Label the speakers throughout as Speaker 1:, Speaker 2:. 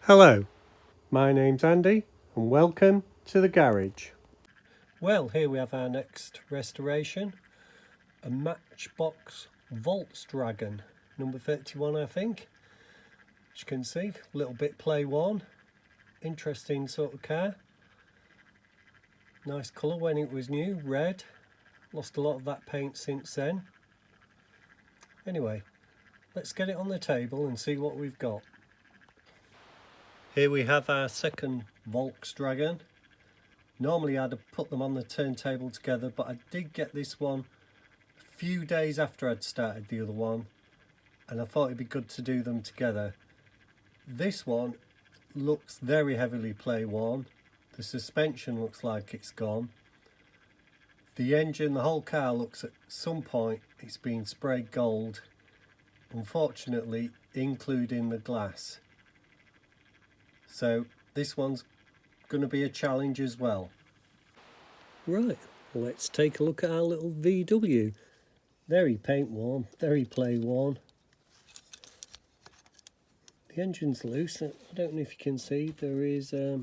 Speaker 1: Hello, my name's Andy and welcome to the garage. Well, here we have our next restoration, a Matchbox Volks Dragon, number 31 I think. As you can see, a little bit play worn, interesting sort of car. Nice colour when it was new, red. Lost a lot of that paint since then. Anyway, let's get it on the table and see what we've got. Here we have our second Volks Dragon. Normally I'd have put them on the turntable together, but I did get this one a few days after I'd started the other one, and I thought it'd be good to do them together. This one looks very heavily play worn. The suspension looks like it's gone. The engine, the whole car looks at some point it's been sprayed gold, unfortunately including the glass. So this one's going to be a challenge as well. Right, let's take a look at our little VW. Very paint worn, very play worn. The engine's loose. I don't know if you can see, there is a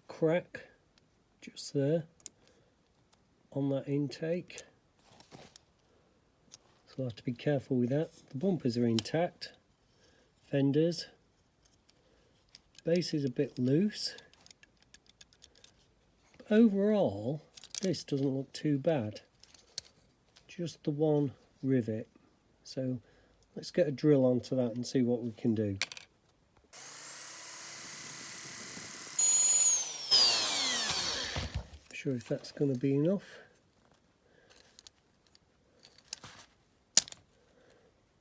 Speaker 1: crack just there on that intake. So I'll have to be careful with that. The bumpers are intact, fenders. Base is a bit loose. But overall, this doesn't look too bad. Just the one rivet. So let's get a drill onto that and see what we can do. Not sure if that's going to be enough.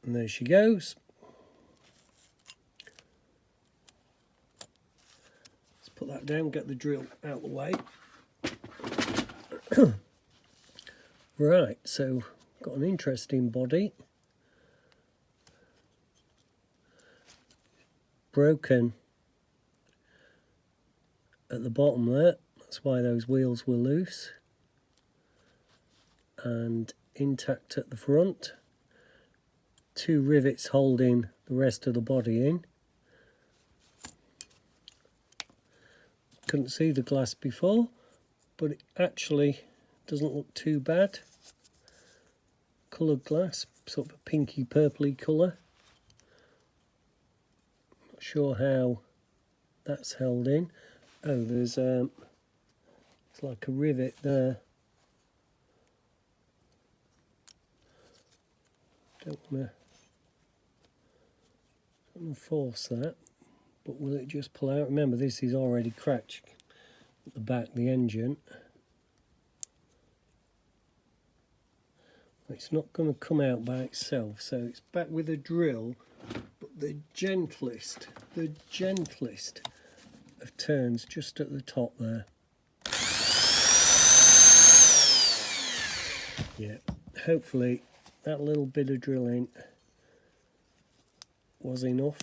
Speaker 1: And there she goes. Put that down, get the drill out of the way. Right, so got an interesting body. Broken at the bottom there, that's why those wheels were loose. And intact at the front. Two rivets holding the rest of the body in. Couldn't see the glass before, but it actually doesn't look too bad. Coloured glass, sort of a pinky purpley colour. Not sure how that's held in. Oh, there's it's like a rivet there. Don't want to force that. But will it just pull out? Remember, this is already cracked at the back, the engine. It's not going to come out by itself, so it's back with a drill, but the gentlest of turns just at the top there. Yeah, hopefully that little bit of drilling was enough.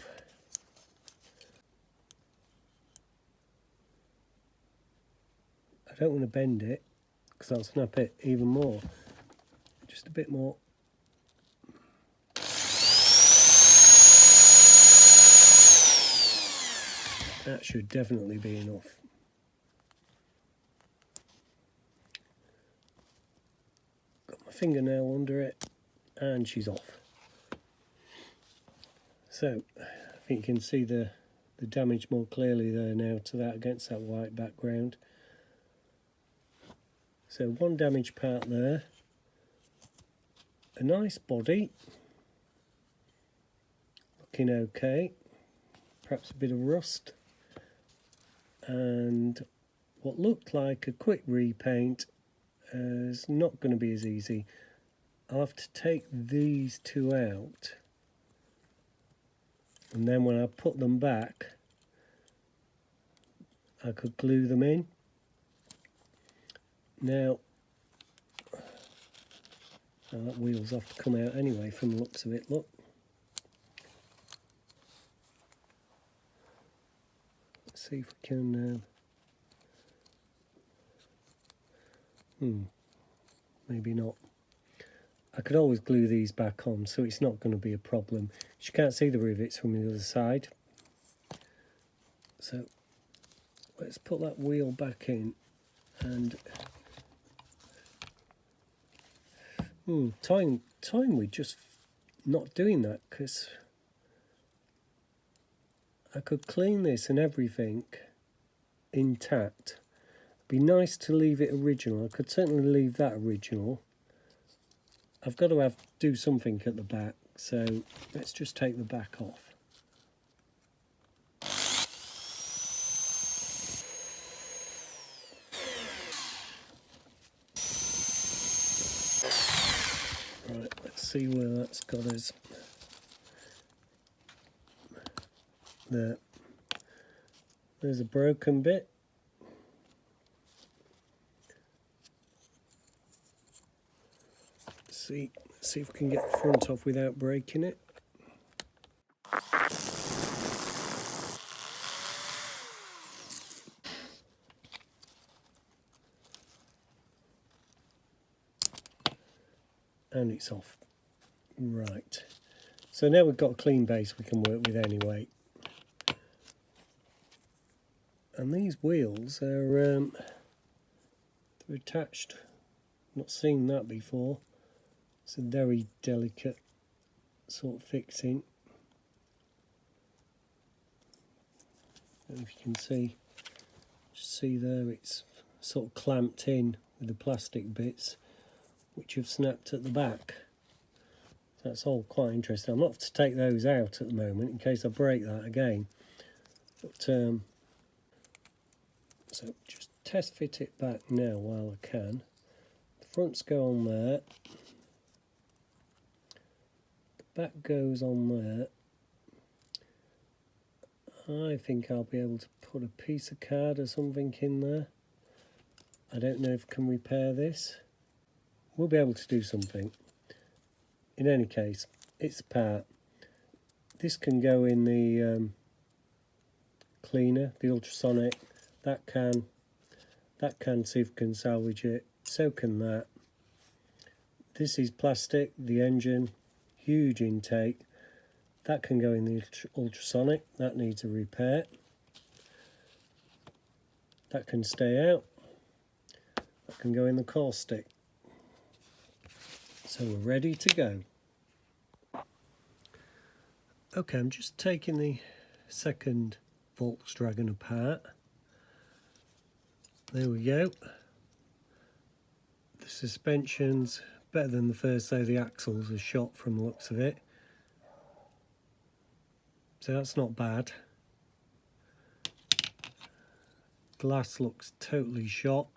Speaker 1: I don't want to bend it because I'll snap it even more. Just a bit more. That should definitely be enough. Got my fingernail under it and she's off. So I think you can see the damage more clearly there now to that against that white background. So one damaged part there, a nice body, looking okay, perhaps a bit of rust, and what looked like a quick repaint is not going to be as easy. I'll have to take these two out, and then when I put them back, I could glue them in. Now, that wheel's off to come out anyway from the looks of it, look. Let's see if we can... maybe not. I could always glue these back on, so it's not going to be a problem. You can't see the rivets from the other side, So let's put that wheel back in, and time we're just not doing that, because I could clean this and everything intact. Be nice to leave it original. I could certainly leave that original. I've got to do something at the back, so let's just take the back off. Right, let's see where that's got us. There. There's a broken bit. See if we can get the front off without breaking it. And it's off. Right. So now we've got a clean base we can work with anyway. And these wheels are they're attached. Not seen that before. It's a very delicate sort of fixing. And if you can see, just see there, it's sort of clamped in with the plastic bits, which have snapped at the back. So that's all quite interesting. I'm not to take those out at the moment in case I break that again. But so just test fit it back now while I can. The fronts go on there. The back goes on there. I think I'll be able to put a piece of card or something in there. I don't know if I can repair this. We'll be able to do something. In any case, it's a part. This can go in the cleaner, the ultrasonic. That can see if we can salvage it. So can that. This is plastic, the engine, huge intake. That can go in the ultrasonic. That needs a repair. That can stay out. That can go in the caustic. So we're ready to go. Okay, I'm just taking the second Volkswagen apart. There we go. The suspension's better than the first, though the axles are shot from the looks of it. So that's not bad. Glass looks totally shot.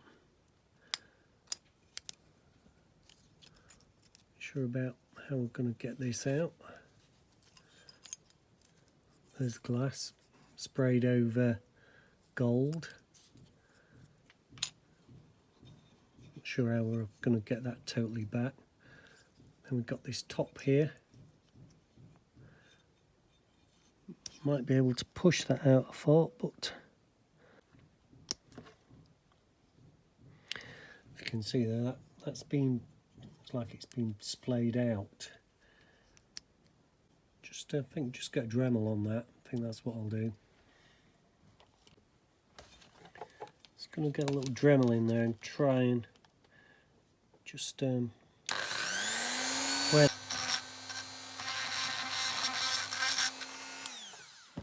Speaker 1: Sure about how we're going to get this out. There's glass sprayed over gold. Not sure how we're going to get that totally back. Then we've got this top here. Might be able to push that out, I thought, but if you can see there, that's been, looks like it's been splayed out. Just I think just get a Dremel on that. I think that's what I'll do. Just going to get a little Dremel in there and try and just well,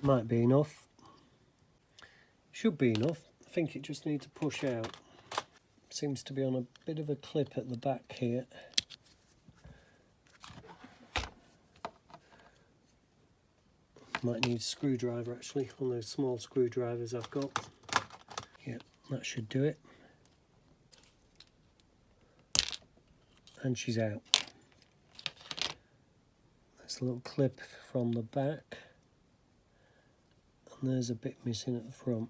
Speaker 1: might be enough. Should be enough. I think it just needs to push out. Seems to be on a bit of a clip at the back here. Might need a screwdriver actually, one of those small screwdrivers I've got. Yeah, that should do it. And she's out. There's a little clip from the back. And there's a bit missing at the front.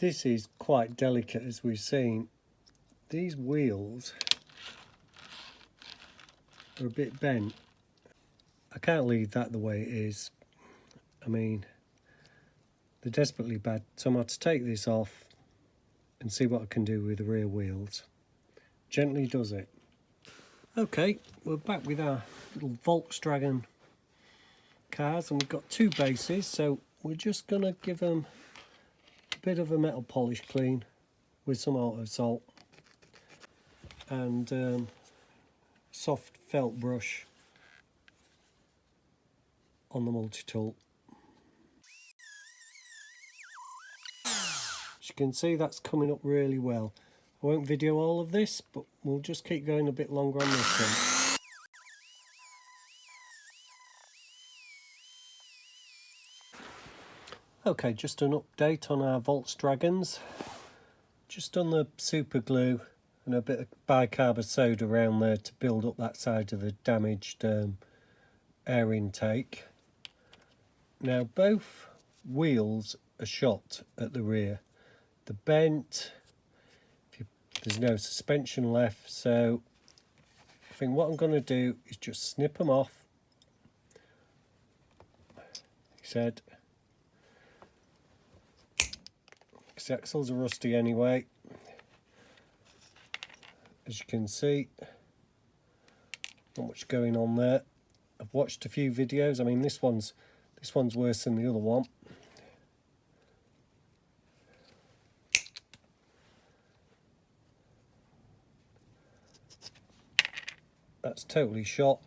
Speaker 1: This is quite delicate, as we've seen. These wheels are a bit bent. I can't leave that the way it is. I mean, they're desperately bad. So I'm going to take this off and see what I can do with the rear wheels. Gently does it. Okay, we're back with our little Volkswagen cars, and we've got two bases, so we're just going to give them a bit of a metal polish clean with some auto salt and soft felt brush on the multi-tool. As you can see, that's coming up really well. I won't video all of this, but we'll just keep going a bit longer on this one. Okay, just an update on our Volks dragons. Just done the super glue and a bit of bicarb soda around there to build up that side of the damaged air intake. Now both wheels are shot at the rear. They're bent. There's no suspension left, so I think what I'm going to do is just snip them off. He said, because the axles are rusty anyway. As you can see, not much going on there. I've watched a few videos. I mean, this one's worse than the other one. That's totally shot.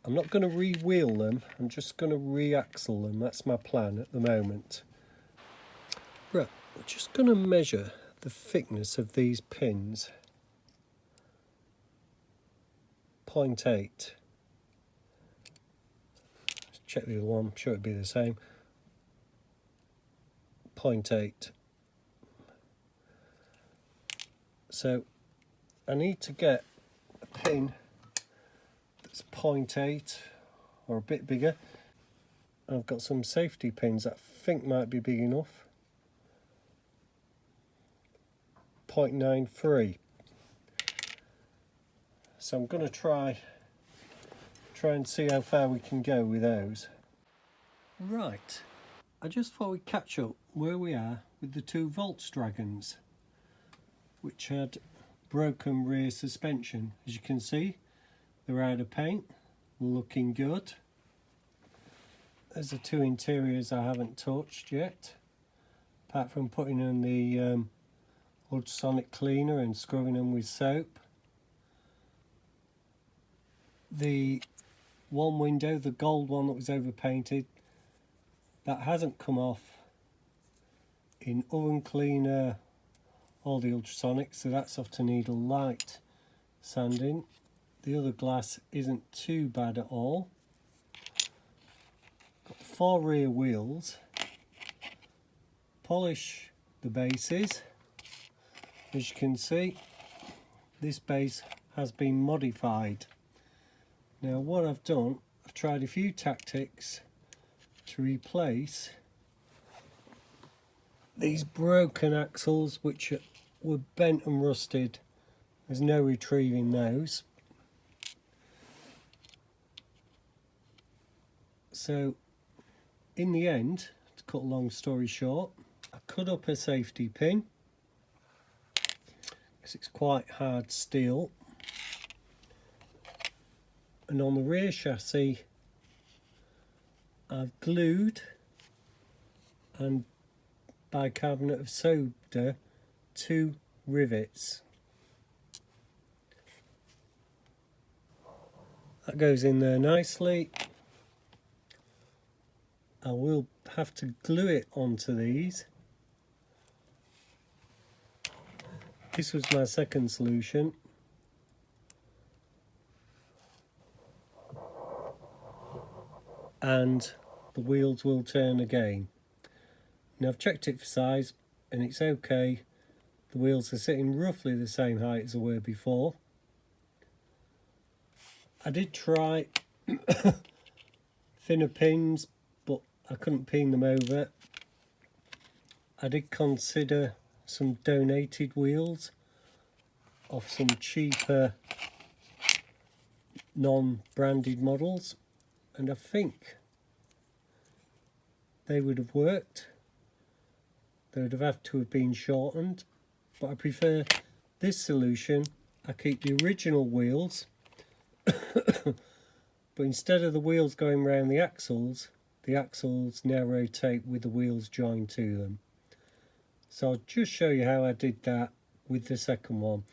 Speaker 1: I'm not going to re-wheel them, I'm just going to re-axle them. That's my plan at the moment. Right, I'm just going to measure the thickness of these pins. 0.8. Let's check the other one, I'm sure it'd be the same. 0.8. So I need to get a pin that's 0.8 or a bit bigger. I've got some safety pins that I think might be big enough. 0.93. So I'm going to try and see how far we can go with those. Right, I just thought we'd catch up where we are with the two Volks dragons, which had broken rear suspension. As you can see, they're out of paint, looking good. There's the two interiors I haven't touched yet, apart from putting in the ultrasonic cleaner and scrubbing them with soap. The one window, the gold one that was overpainted, that hasn't come off in oven cleaner, all the ultrasonics, so that's off to need a light sanding. The other glass isn't too bad at all. Got 4 rear wheels. Polish the bases. As you can see, this base has been modified. Now what I've done, I've tried a few tactics to replace these broken axles which were bent and rusted. There's no retrieving those. So in the end, to cut a long story short, I cut up a safety pin because it's quite hard steel. And on the rear chassis, I've glued and bicarbonate of soda 2 rivets. That goes in there nicely. I will have to glue it onto these. This was my second solution. And the wheels will turn again. Now I've checked it for size and it's okay. The wheels are sitting roughly the same height as they were before. I did try thinner pins, but I couldn't pin them over. I did consider some donated wheels of some cheaper non-branded models, and I think they would have worked. They would have had to have been shortened, but I prefer this solution. I keep the original wheels But instead of the wheels going round the axles now rotate with the wheels joined to them. So I'll just show you how I did that with the second one.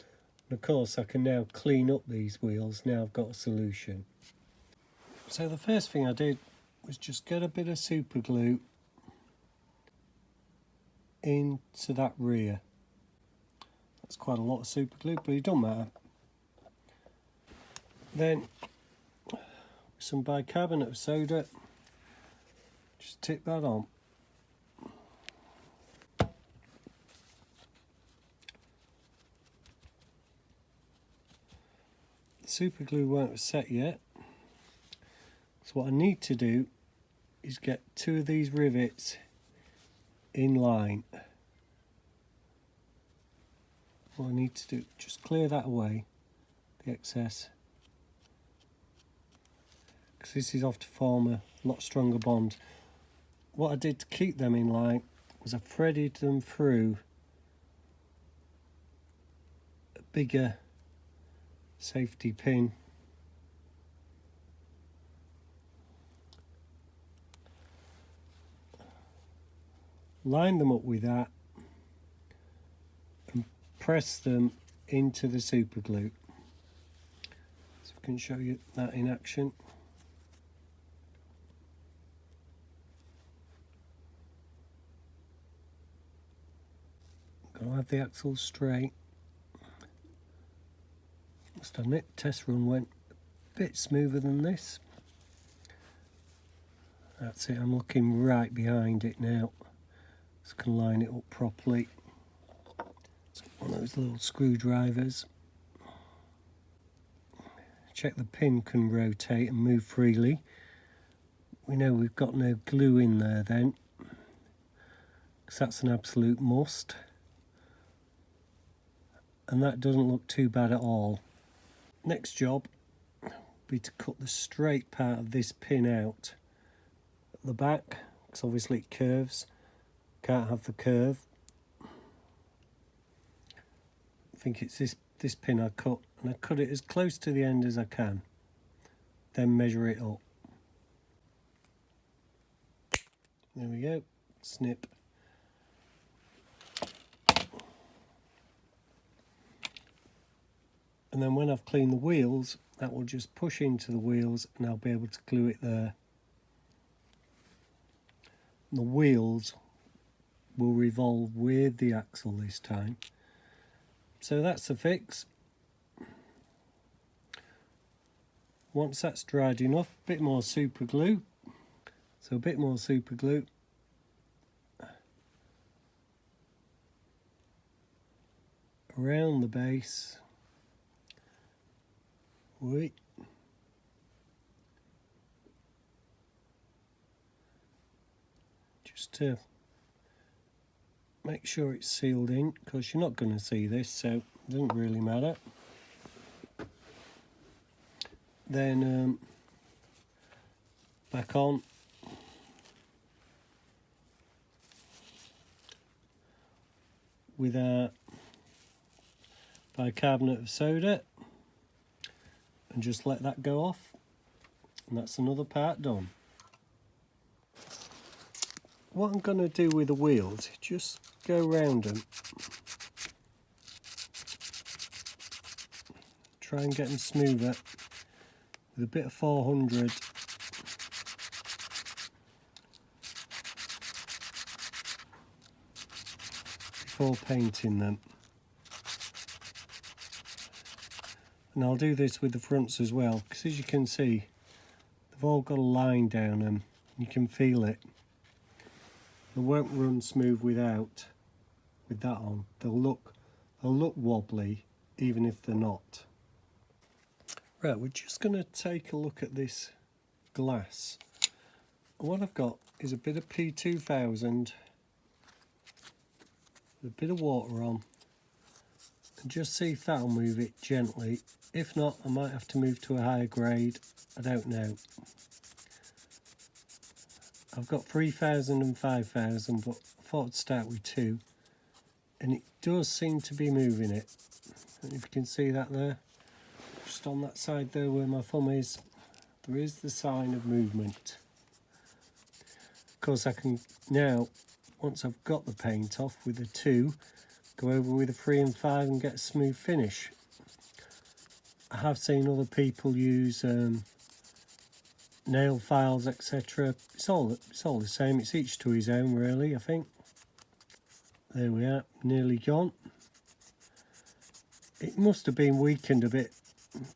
Speaker 1: And of course I can now clean up these wheels now I've got a solution. So the first thing I did was just get a bit of super glue into that rear. That's quite a lot of super glue, but it don't matter. Then some bicarbonate of soda, just tip that on. The super glue won't set yet, so what I need to do is get two of these rivets in line. What I need to do, just clear that away, the excess, because this is off to form a lot stronger bond. What I did to keep them in line was I threaded them through a bigger safety pin. Line them up with that and press them into the super glue. So I can show you that in action. Gotta have the axles straight. Must admit, test run went a bit smoother than this. That's it, I'm looking right behind it now, so I can line it up properly. It's one of those little screwdrivers. Check the pin can rotate and move freely. We know we've got no glue in there then, because that's an absolute must. And that doesn't look too bad at all. Next job will be to cut the straight part of this pin out at the back, because obviously it curves. Can't have the curve. I think it's this pin I cut, and I cut it as close to the end as I can. Then measure it up. There we go. Snip. And then when I've cleaned the wheels, that will just push into the wheels and I'll be able to glue it there. And the wheels will revolve with the axle this time. So that's the fix. Once that's dried enough, a bit more super glue. So a bit more super glue. Around the base. Wait. Just to make sure it's sealed in, because you're not going to see this, so it doesn't really matter. Then back on. With our bicarbonate of soda. And just let that go off, and that's another part done. What I'm going to do with the wheels, just go round them, try and get them smoother with a bit of 400. Before painting them. And I'll do this with the fronts as well, because as you can see, they've all got a line down them. You can feel it. They won't run smooth with that on. They'll look wobbly, even if they're not. Right, we're just going to take a look at this glass. And what I've got is a bit of P2000, with a bit of water on, and just see if that'll move it gently. If not, I might have to move to a higher grade. I don't know. I've got 3000 and 5000, but I thought I'd start with 2. And it does seem to be moving it. I don't know if you can see that there. Just on that side there where my thumb is, There is the sign of movement. Of course I can now, once I've got the paint off with a 2, go over with a 3 and 5 and get a smooth finish. I have seen other people use nail files, etc. It's all the same. It's each to his own, really, I think. There we are, nearly gone. It must have been weakened a bit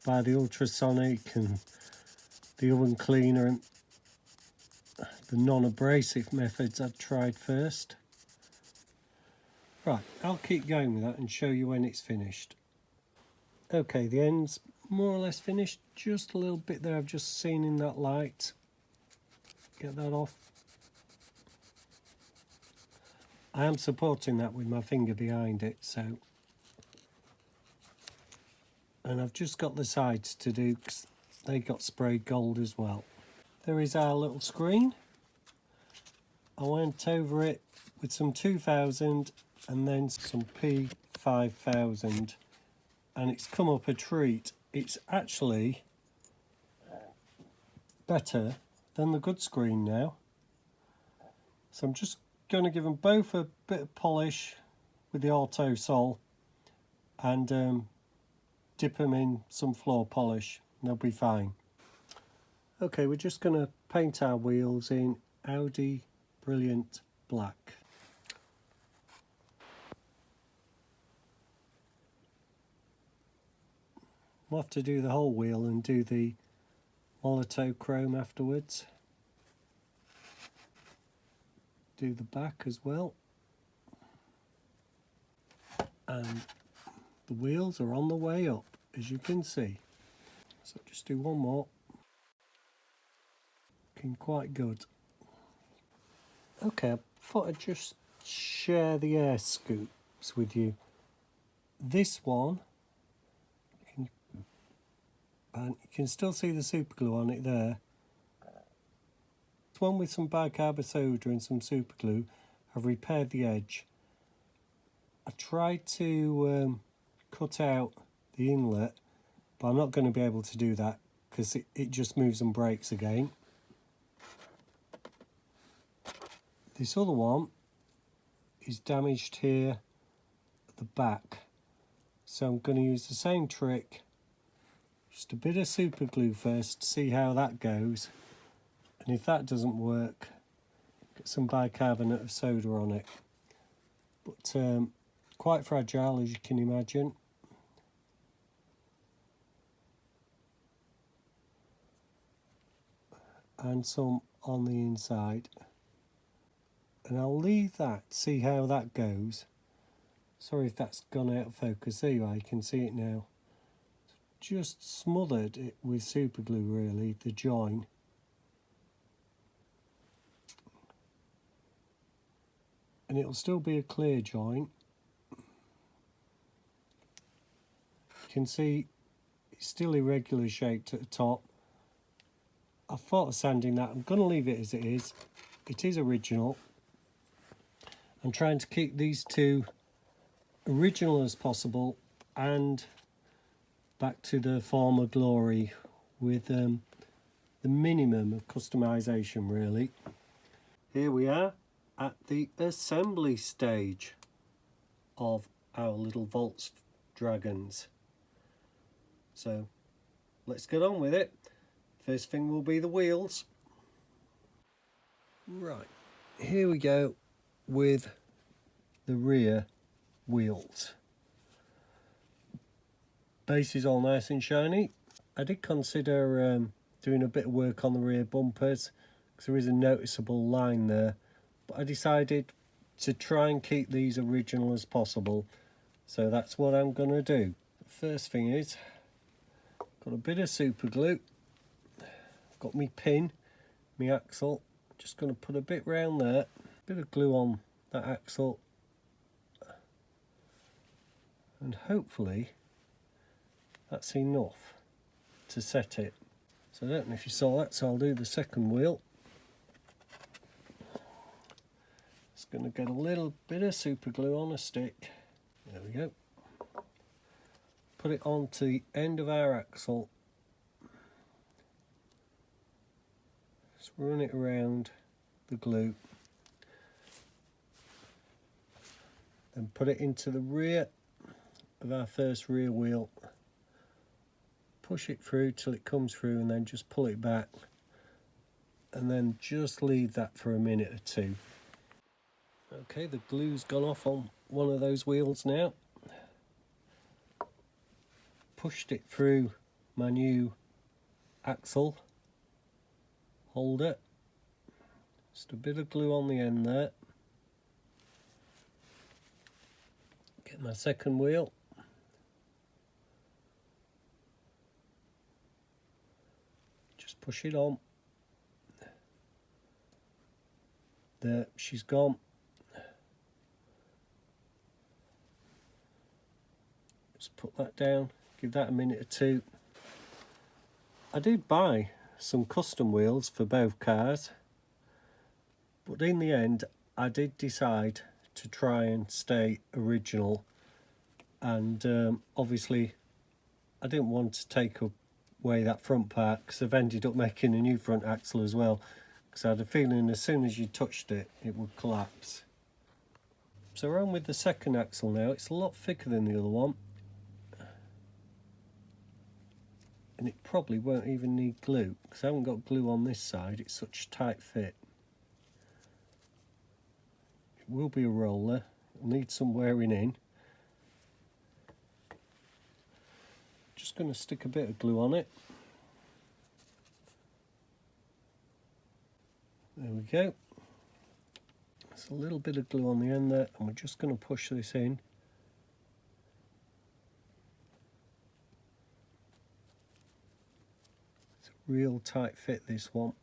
Speaker 1: by the ultrasonic and the oven cleaner and the non-abrasive methods I'd tried first. Right, I'll keep going with that and show you when it's finished. Okay, the end's more or less finished. Just a little bit there I've just seen in that light. Get that off. I am supporting that with my finger behind it, so. And I've just got the sides to do because they got sprayed gold as well. There is our little screen. I went over it with some 2000 and then some P5000 and it's come up a treat. It's actually better than the good screen now. So I'm just going to give them both a bit of polish with the auto sol and dip them in some floor polish and they'll be fine. Okay, we're just going to paint our wheels in Audi Brilliant Black. We'll have to do the whole wheel and do the monochrome afterwards. Do the back as well. And the wheels are on the way up, as you can see. So just do one more. Looking quite good. Okay, I thought I'd just share the air scoops with you. This one, and you can still see the super glue on it there. This one with some bicarb soda and some super glue. I've repaired the edge. I tried to cut out the inlet, but I'm not going to be able to do that because it just moves and breaks again. This other one is damaged here at the back, so I'm going to use the same trick. Just a bit of super glue first to see how that goes, and if that doesn't work, get some bicarbonate of soda on it. But quite fragile, as you can imagine. And some on the inside. And I'll leave that, see how that goes. Sorry if that's gone out of focus. There you are, you can see it now. Just smothered it with super glue, really, the join. And it'll still be a clear joint. You can see it's still irregular shaped at the top. I thought of sanding that. I'm going to leave it as it is. It is original. I'm trying to keep these two original as possible and back to the former glory with the minimum of customization, really. Here we are at the assembly stage of our little Volks dragons. So let's get on with it. First thing will be the wheels. Right, here we go with the rear wheels. Base is all nice and shiny. I did consider doing a bit of work on the rear bumpers because there is a noticeable line there, but I decided to try and keep these original as possible, so that's what I'm going to do. The first thing is, got a bit of super glue, got me pin, me axle, just going to put a bit round there, bit of glue on that axle, and hopefully that's enough to set it. So I don't know if you saw that, so I'll do the second wheel. Just going to get a little bit of super glue on a stick. There we go. Put it onto the end of our axle. Just run it around the glue. Then put it into the rear of our first rear wheel. Push it through till it comes through and then just pull it back. And then just leave that for a minute or two. Okay, the glue's gone off on one of those wheels now. Pushed it through my new axle holder. Just a bit of glue on the end there. Get my second wheel. Just push it on. There, she's gone. Just put that down, give that a minute or two. I did buy some custom wheels for both cars, but in the end I did decide to try and stay original, and obviously I didn't want to take away that front part, because I've ended up making a new front axle as well, because I had a feeling as soon as you touched it, it would collapse. So we're on with the second axle now. It's a lot thicker than the other one, and it probably won't even need glue, because I haven't got glue on this side. It's such a tight fit. It will be a roller. It'll need some wearing in. Just going to stick a bit of glue on it. There we go. There's a little bit of glue on the end there, and we're just going to push this in. It's a real tight fit, this one.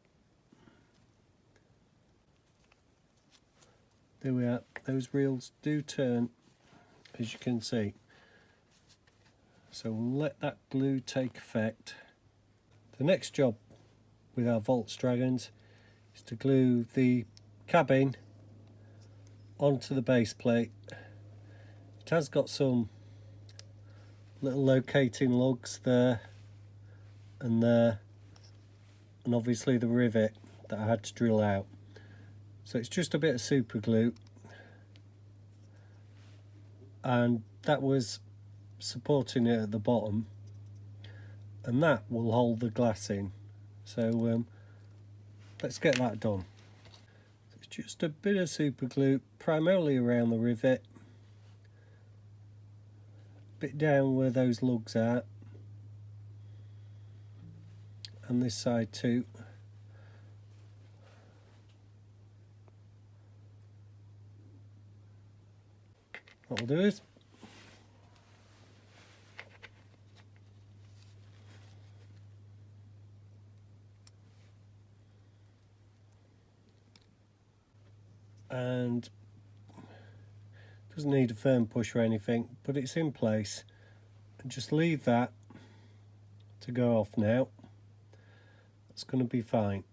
Speaker 1: There we are. Those reels do turn, as you can see. So we'll let that glue take effect. The next job with our Volks Dragons is to glue the cabin onto the base plate. It has got some little locating lugs there, and obviously the rivet that I had to drill out. So it's just a bit of super glue, and that was supporting it at the bottom, and that will hold the glass in. So let's get that done. So it's just a bit of super glue, primarily around the rivet, a bit down where those lugs are, and this side too. What we'll do is and doesn't need a firm push or anything, but it's in place, and just leave that to go off now. That's going to be fine.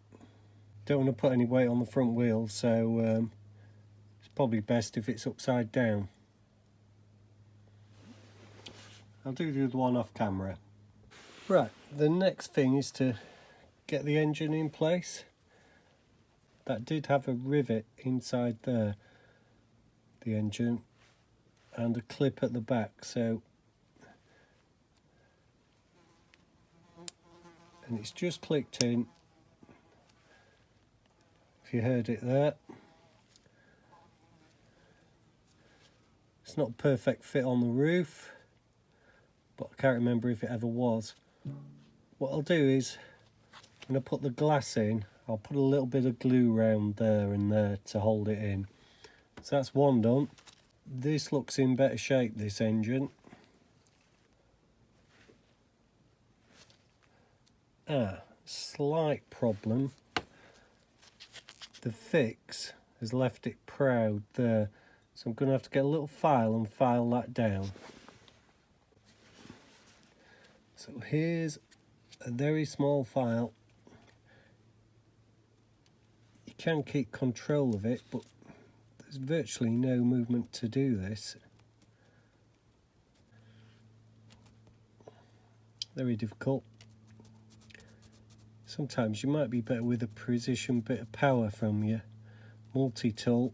Speaker 1: Don't want to put any weight on the front wheel, so it's probably best if it's upside down. I'll do the other one off camera. Right, the next thing is to get the engine in place. That did have a rivet inside there, the engine, and a clip at the back, so, and it's just clicked in, if you heard it there. It's not a perfect fit on the roof, but I can't remember if it ever was. What I'll do is, when I put the glass in, I'll put a little bit of glue around there and there to hold it in. So that's one done. This looks in better shape, this engine. Slight problem. The fix has left it proud there. So I'm going to have to get a little file and file that down. So here's a very small file. You can keep control of it, but there's virtually no movement to do this. Very difficult. Sometimes you might be better with a precision bit of power from your multi-tool.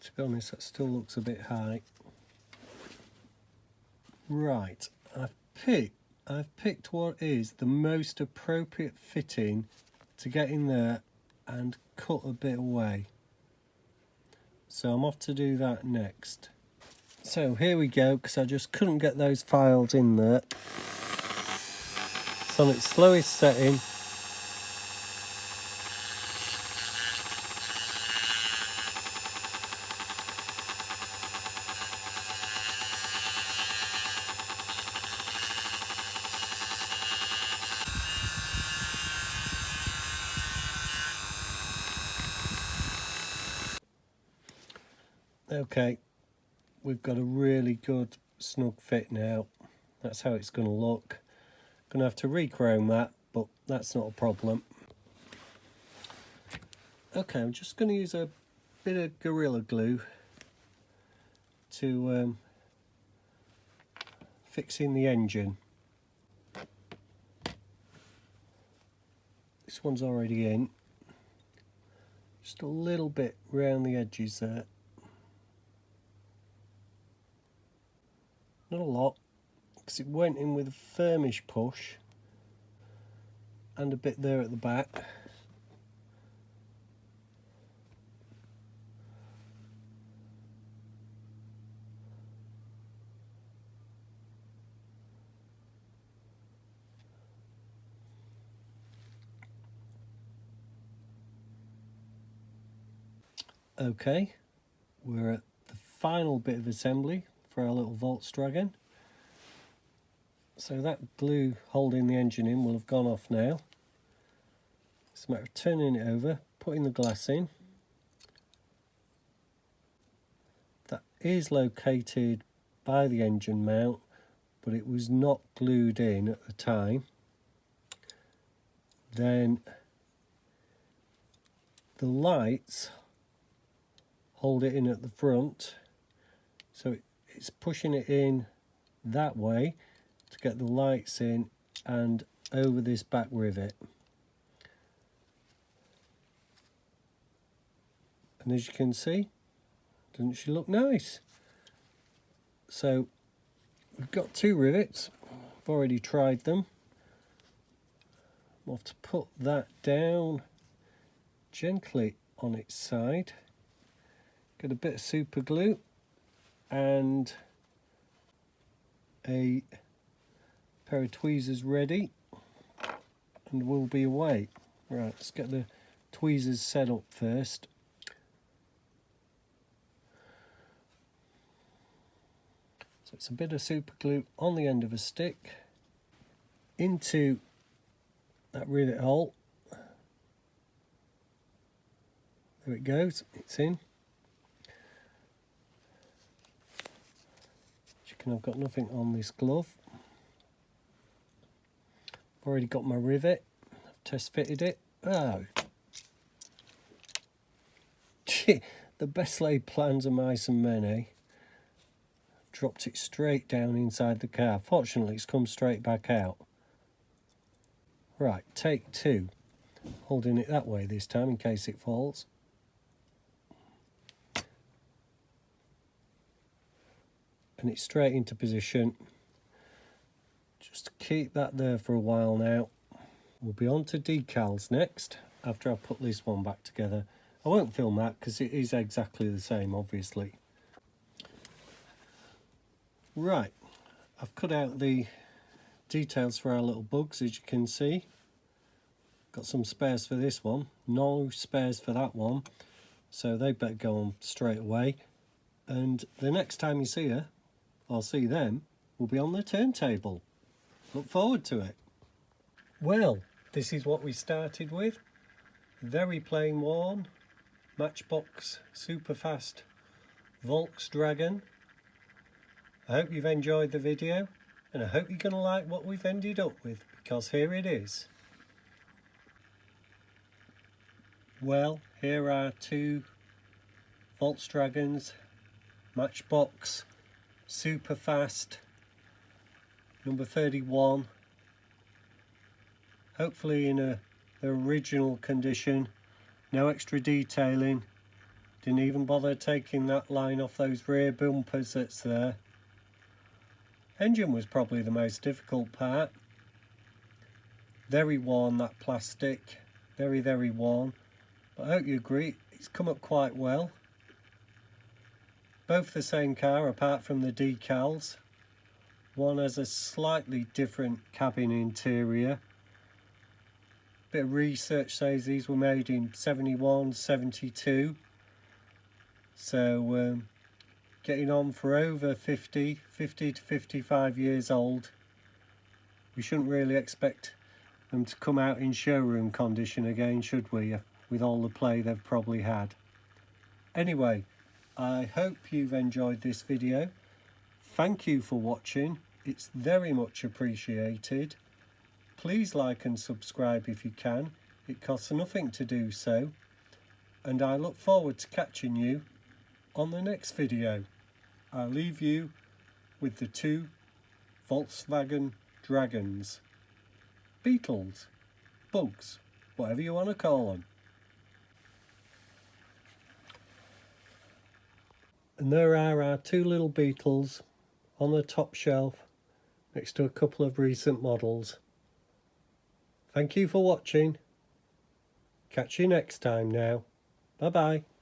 Speaker 1: To be honest, that still looks a bit high. Right, I've picked what is the most appropriate fitting to get in there and cut a bit away. So I'm off to do that next. So here we go, because I just couldn't get those files in there. It's on its slowest setting. Okay, we've got a really good snug fit now. That's how it's going to look. Going to have to rechrome that, but that's not a problem. Okay, I'm just going to use a bit of Gorilla Glue to fix in the engine. This one's already in. Just a little bit round the edges there. Not a lot, because it went in with a firmish push and a bit there at the back. Okay, we're at the final bit of assembly for our little Volkswagen. So that glue holding the engine in will have gone off now. It's a matter of turning it over, putting the glass in. That is located by the engine mount, but it was not glued in at the time. Then the lights hold it in at the front, so it's pushing it in that way to get the lights in and over this back rivet. And as you can see, doesn't she look nice? So we've got two rivets. I've already tried them. I'll have to put that down gently on its side. Get a bit of super glue and a pair of tweezers ready, and we'll be away. Right, let's get the tweezers set up first. So it's a bit of super glue on the end of a stick into that rivet hole. There it goes, it's in. I've got nothing on this glove. I've already got my rivet. I've test fitted it. Oh, the best laid plans of mice and men, eh? Dropped it straight down inside the car. Fortunately, it's come straight back out. Right, take two. Holding it that way this time in case it falls. And it's straight into position. Just keep that there for a while now. We'll be on to decals next after I put this one back together. I won't film that because it is exactly the same, obviously. Right, I've cut out the details for our little bugs, as you can see. Got some spares for this one, no spares for that one, so they better go on straight away. And the next time you see her, or see them, will be on the turntable. Look forward to it. Well, this is what we started with. Very plain worn Matchbox super fast Volkswagen. I hope you've enjoyed the video, and I hope you're going to like what we've ended up with, because here it is. Well, here are two Volkswagens Matchbox super fast number 31 hopefully in the original condition. No extra detailing. Didn't even bother taking that line off those rear bumpers that's there. Engine was probably the most difficult part. Very worn, that plastic. Very, very worn. But I hope you agree, it's come up quite well. Both the same car apart from the decals. One has a slightly different cabin interior. Bit of research says these were made in 71, 72. So getting on for over 50 to 55 years old. We shouldn't really expect them to come out in showroom condition again, should we? With all the play they've probably had. Anyway, I hope you've enjoyed this video. Thank you for watching. It's very much appreciated. Please like and subscribe if you can. It costs nothing to do so. And I look forward to catching you on the next video. I'll leave you with the two Volkswagen Dragons. Beetles, bugs, whatever you want to call them. And there are our two little Beetles on the top shelf next to a couple of recent models. Thank you for watching. Catch you next time now. Bye bye.